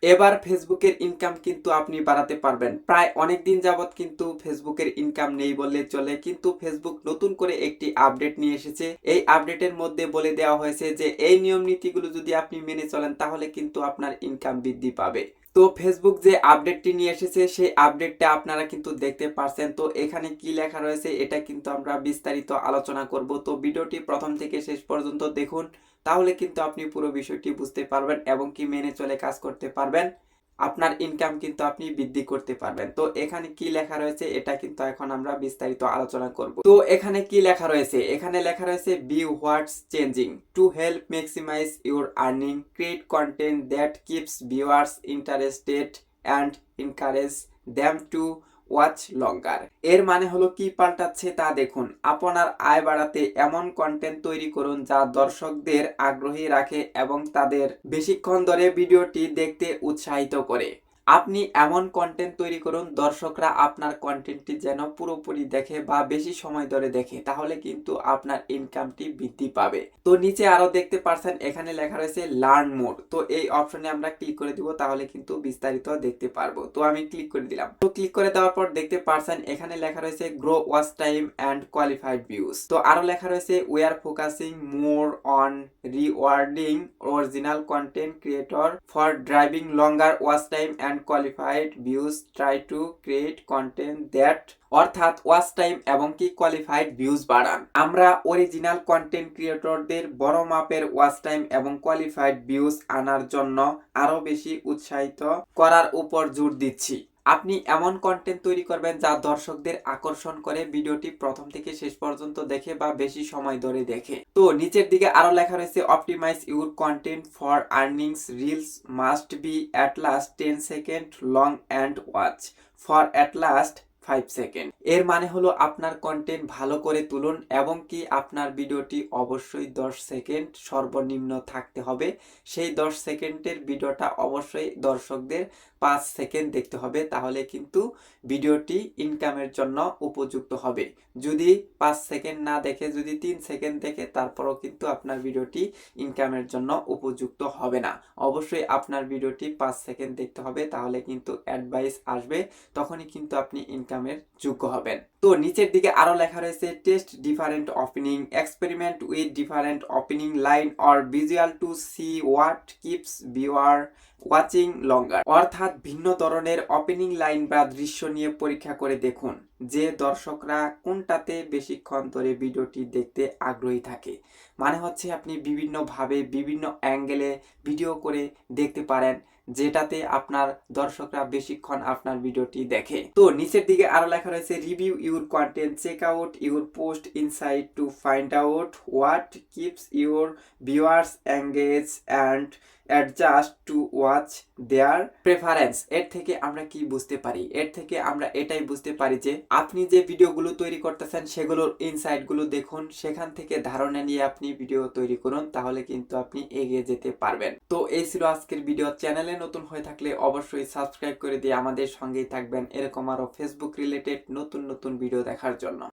এবার ফেসবুকের ইনকাম কিন্তু আপনি বাড়াতে পারবেন। প্রায় অনেক দিন যাবত কিন্তু ফেসবুকের ইনকাম নেই বললে চলে, কিন্তু ফেসবুক নতুন করে একটি আপডেট নিয়ে এসেছে। এই আপডেটের মধ্যে বলে দেওয়া হয়েছে যে এই নিয়ম নীতিগুলো যদি আপনি মেনে চলেন তাহলে কিন্তু আপনার ইনকাম বৃদ্ধি পাবে। তো ফেসবুক যে আপডেটটি নিয়ে এসেছে সেই আপডেটটা আপনারা কিন্তু দেখতে পারছেন। তো এখানে কি লেখা রয়েছে এটা কিন্তু আমরা বিস্তারিত আলোচনা করব। তো ভিডিওটি প্রথম থেকে শেষ পর্যন্ত দেখুন, তাহলে কিন্তু আপনি পুরো বিষয়টি বুঝতে পারবেন এবং কি মেনে চলে কাজ করতে পারবেন। আপনার ইনকাম কিন্তু আপনি বৃদ্ধি করতে পারবেন। তো এখানে কি লেখা রয়েছে এটা কিন্তু এখন আমরা বিস্তারিত আলোচনা করব। তো এখানে কি লেখা রয়েছে, এখানে লেখা রয়েছে view what's changing to help maximise your earning, create content that keeps viewers interested and encourage them to watch longer. এর মানে হলো কি পাল্টাচ্ছে তা দেখুন। আপনার আয় বাড়াতে এমন কন্টেন্ট তৈরি করুন যা দর্শকদের আগ্রহী রাখে এবং তাদের বেশিক্ষণ ধরে ভিডিওটি দেখতে উৎসাহিত করে। আপনি এমন কন্টেন্ট তৈরি করুন দর্শকরা আপনার কন্টেন্টটি যেন পুরোপুরি দেখে বা বেশি সময় ধরে দেখে, তাহলে কিন্তু আপনার ইনকামটি বৃদ্ধি পাবে। তো নিচে আরো দেখতে পারছেন এখানে লেখা রয়েছে লার্ন মোর। তো এই অপশনে আমরা ক্লিক করে দিব, তাহলে কিন্তু বিস্তারিত দেখতে পারবো। তো আমি ক্লিক করে দিলাম। তো ক্লিক করে দেওয়ার পর দেখতে পারছেন এখানে লেখা রয়েছে grow watch time and qualified views. তো আরো লেখা রয়েছে we are focusing more on rewarding original content creator for driving longer watch time and qualified views, try to create content that, অর্থাৎ ওয়াচ টাইম এবং কি কোয়ালিফাইড ভিউজ বাড়ান। আমরা original content ক্রিয়েটরদের বড় মাপের ওয়াচ টাইম এবং কোয়ালিফাইড ভিউজ আনার জন্য আরো বেশি উৎসাহিত করার উপর জোর দিচ্ছি। আপনি এমন কন্টেন্ট তৈরি করবেন যা দর্শকদের আকর্ষণ করে, ভিডিওটি প্রথম থেকে শেষ পর্যন্ত দেখে বা বেশি সময় ধরে দেখে। তো নিচের দিকে আরো লেখা রয়েছে optimize your content for earnings, reels must be at last 10 second long and watch for at last 5 second. এর মানে হলো আপনার কন্টেন্ট ভালো করে তুলুন এবং কি আপনার ভিডিওটি অবশ্যই 10 সেকেন্ড সর্বনিম্ন থাকতে হবে। সেই 10 সেকেন্ডের ভিডিওটা অবশ্যই দর্শকদের 5 সেকেন্ড দেখতে হবে, তাহলে কিন্তু ভিডিওটি ইনকামের জন্য উপযুক্ত হবে। যদি 5 সেকেন্ড না দেখে যদি 3 সেকেন্ড দেখে তারপরও কিন্তু আপনার ভিডিওটি ইনকামের জন্য উপযুক্ত হবে না। অবশ্যই আপনার ভিডিওটি 5 সেকেন্ড দেখতে হবে, তাহলে কিন্তু অ্যাডভাইস আসবে, তখনই কিন্তু আপনি ইনকামের যোগ্য হবেন। তো নিচের দিকে আরো লেখা রয়েছে test different opening, experiment with different opening line or visual to see what keeps viewer watching longer, অর্থাৎ ভিন্ন ধরনের ওপেনিং লাইন বা দৃশ্য নিয়ে পরীক্ষা করে দেখুন যে দর্শকরা কোনটাতে বেশিক্ষণ ধরে ভিডিওটি দেখতে আগ্রহী থাকে। মানে হচ্ছে আপনি বিভিন্নভাবে বিভিন্ন অ্যাঙ্গেলে ভিডিও করে দেখতে পারেন যেটাতে আপনার দর্শকরা বেশিক্ষণ আপনার ভিডিওটি দেখে। তো নিচের দিকে আরো লেখা রয়েছে review your content, check out your post insight to find out what keeps your viewers engage and adjust to watch their preference. এর থেকে আমরা কি বুঝতে পারি? এর থেকে আমরা এটাই বুঝতে পারি যে আপনি যে ভিডিওগুলো তৈরি করতেছেন সেগুলোর ইনসাইটগুলো দেখুন, সেখান থেকে ধারণা নিয়ে আপনি ভিডিও তৈরি করুন, তাহলে কিন্তু আপনি এগিয়ে যেতে পারবেন। তো এই ছিল আজকের ভিডিও। চ্যানেলে নতুন হয়ে থাকলে অবশ্যই সাবস্ক্রাইব করে দিয়ে আমাদের সঙ্গেই থাকবেন এরকম আরো ফেসবুক রিলেটেড নতুন নতুন ভিডিও দেখার জন্য।